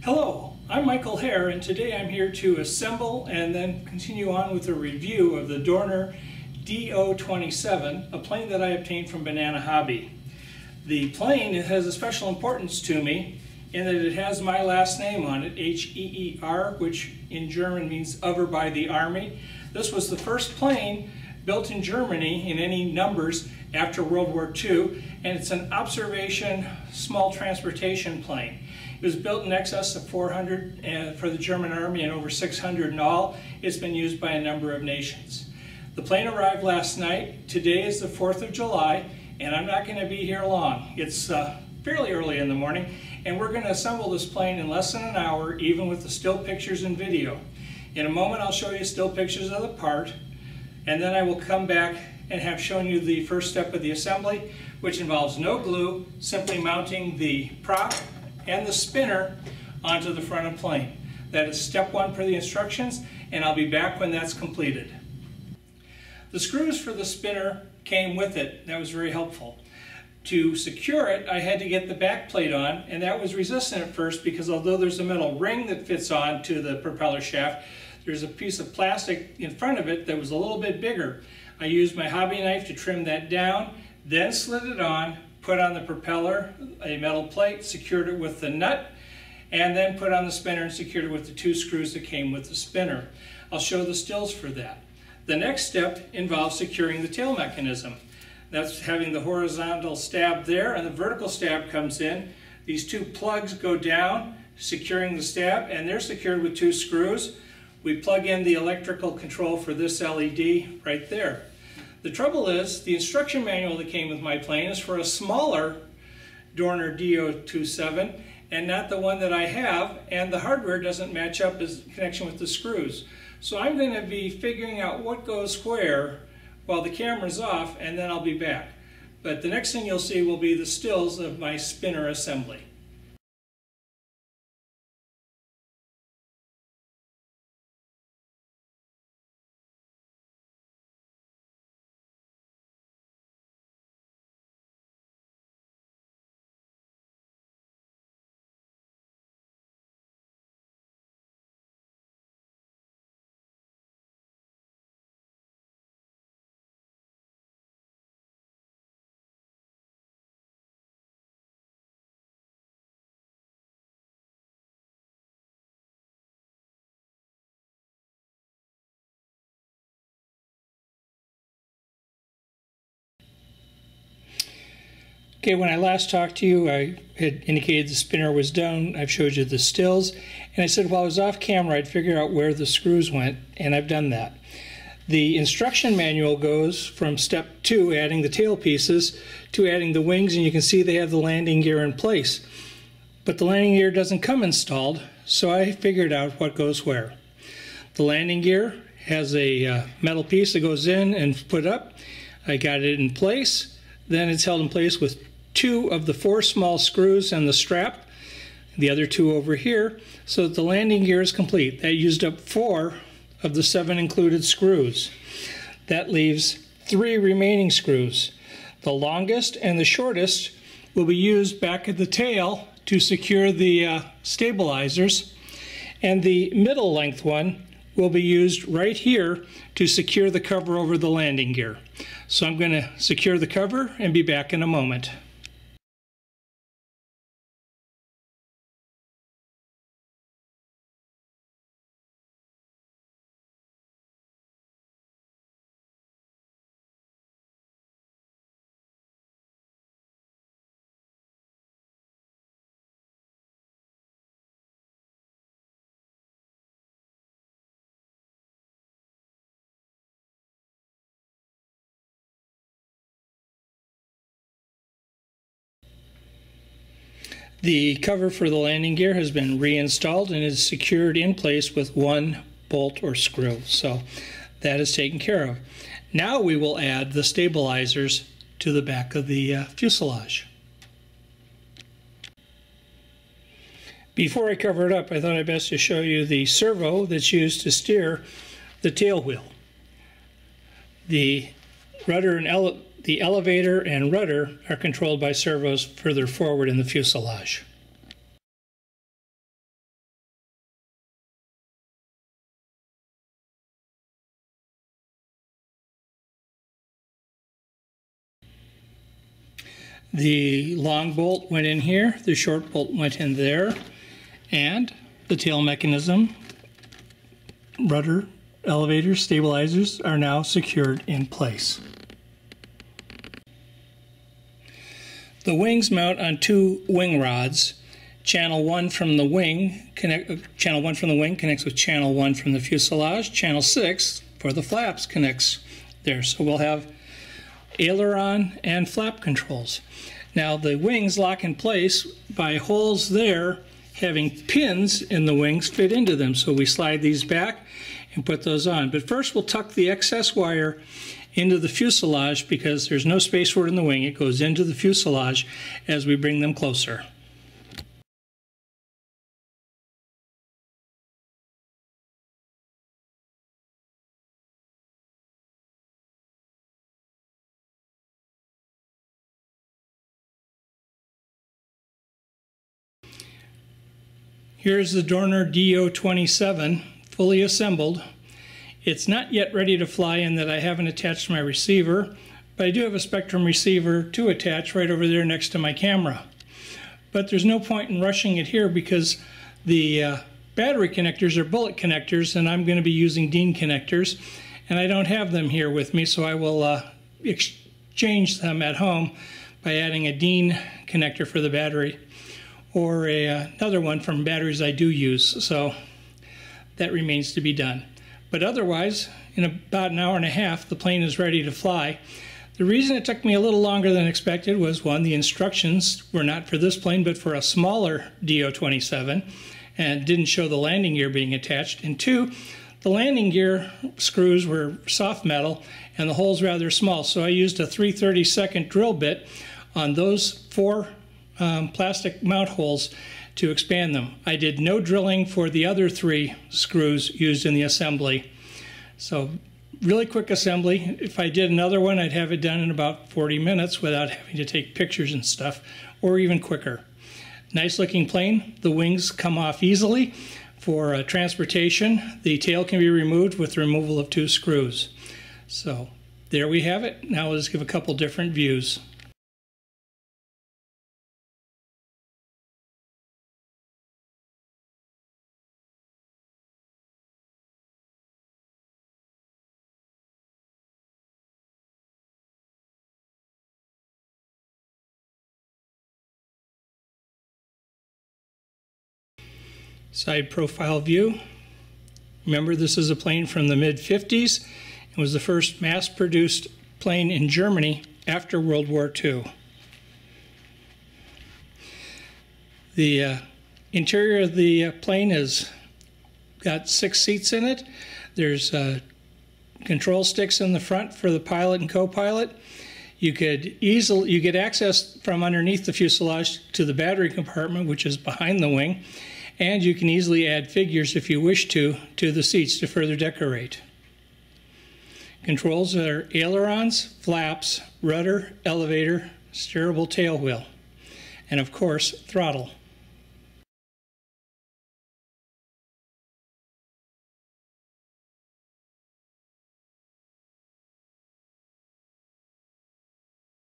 Hello, I'm Michael Heer, and today I'm here to assemble and then continue on with a review of the Dornier DO 27, a plane that I obtained from Banana Hobby. The plane has a special importance to me in that it has my last name on it, H-E-E-R, which in German means over by the Army. This was the first plane built in Germany in any numbers after World War II, and it's an observation small transportation plane. It was built in excess of 400 for the German Army and over 600 in all. It's been used by a number of nations. The plane arrived last night. Today is the 4th of July, and I'm not going to be here long. It's fairly early in the morning, and we're going to assemble this plane in less than an hour, even with the still pictures and video. In a moment, I'll show you still pictures of the part, and then I will come back and have shown you the first step of the assembly, which involves no glue, simply mounting the prop and the spinner onto the front of the plane. That is step one per the instructions, and I'll be back when that's completed. The screws for the spinner came with it. That was very helpful. To secure it, I had to get the back plate on, and that was resistant at first because although there's a metal ring that fits on to the propeller shaft, there's a piece of plastic in front of it that was a little bit bigger. I used my hobby knife to trim that down, then slid it on, put on the propeller, a metal plate, secured it with the nut, and then put on the spinner and secured it with the two screws that came with the spinner. I'll show the stills for that. The next step involves securing the tail mechanism. That's having the horizontal stab there, and the vertical stab comes in. These two plugs go down, securing the stab, and they're secured with two screws. We plug in the electrical control for this LED right there. The trouble is, the instruction manual that came with my plane is for a smaller Dornier DO 27 and not the one that I have, and the hardware doesn't match up as connection with the screws. So I'm going to be figuring out what goes where while the camera's off, and then I'll be back. But the next thing you'll see will be the stills of my spinner assembly. Okay, when I last talked to you, I had indicated the spinner was done. I've showed you the stills, and I said while I was off camera, I'd figure out where the screws went, and I've done that. The instruction manual goes from step 2, adding the tail pieces, to adding the wings, and you can see they have the landing gear in place. But the landing gear doesn't come installed, so I figured out what goes where. The landing gear has a metal piece that goes in and put up. I got it in place. Then it's held in place with 2 of the 4 small screws and the strap, the other 2 over here, so that the landing gear is complete. That used up 4 of the 7 included screws. That leaves 3 remaining screws. The longest and the shortest will be used back at the tail to secure the stabilizers, and the middle length one will be used right here to secure the cover over the landing gear. So I'm going to secure the cover and be back in a moment. The cover for the landing gear has been reinstalled and is secured in place with 1 bolt or screw. So that is taken care of. Now we will add the stabilizers to the back of the fuselage. Before I cover it up, I thought I'd best to show you the servo that's used to steer the tail wheel. The rudder and the elevator and rudder are controlled by servos further forward in the fuselage. The long bolt went in here, the short bolt went in there, and the tail mechanism, rudder, elevator, stabilizers are now secured in place. The wings mount on two wing rods. Channel 1 from the wing connects with channel 1 from the fuselage. Channel 6 for the flaps connects there. So we'll have aileron and flap controls. Now the wings lock in place by holes there having pins in the wings fit into them. So we slide these back and put those on. But first we'll tuck the excess wire into the fuselage because there's no space for it in the wing. It goes into the fuselage as we bring them closer. Here's the Dornier DO 27 fully assembled. It's not yet ready to fly in that I haven't attached my receiver, but I do have a Spectrum receiver to attach right over there next to my camera. But there's no point in rushing it here because the battery connectors are bullet connectors and I'm going to be using Dean connectors, and I don't have them here with me, so I will exchange them at home by adding a Dean connector for the battery or another one from batteries I do use, so that remains to be done. But otherwise, in about an hour and a half, the plane is ready to fly. The reason it took me a little longer than expected was, one, the instructions were not for this plane, but for a smaller DO-27, and didn't show the landing gear being attached. And two, the landing gear screws were soft metal, and the holes rather small, so I used a 3/32 drill bit on those four plastic mount holes to expand them. I did no drilling for the other three screws used in the assembly. So really quick assembly. If I did another one, I'd have it done in about 40 minutes without having to take pictures and stuff, or even quicker. Nice looking plane. The wings come off easily for transportation. The tail can be removed with the removal of two screws. So there we have it. Now let's give a couple different views. Side profile view. Remember, this is a plane from the mid-50s. It was the first mass-produced plane in Germany after World War II. The interior of the plane has got 6 seats in it. There's control sticks in the front for the pilot and co-pilot. You get access from underneath the fuselage to the battery compartment, which is behind the wing. And you can easily add figures, if you wish to the seats to further decorate. Controls are ailerons, flaps, rudder, elevator, steerable tail wheel, and of course, throttle.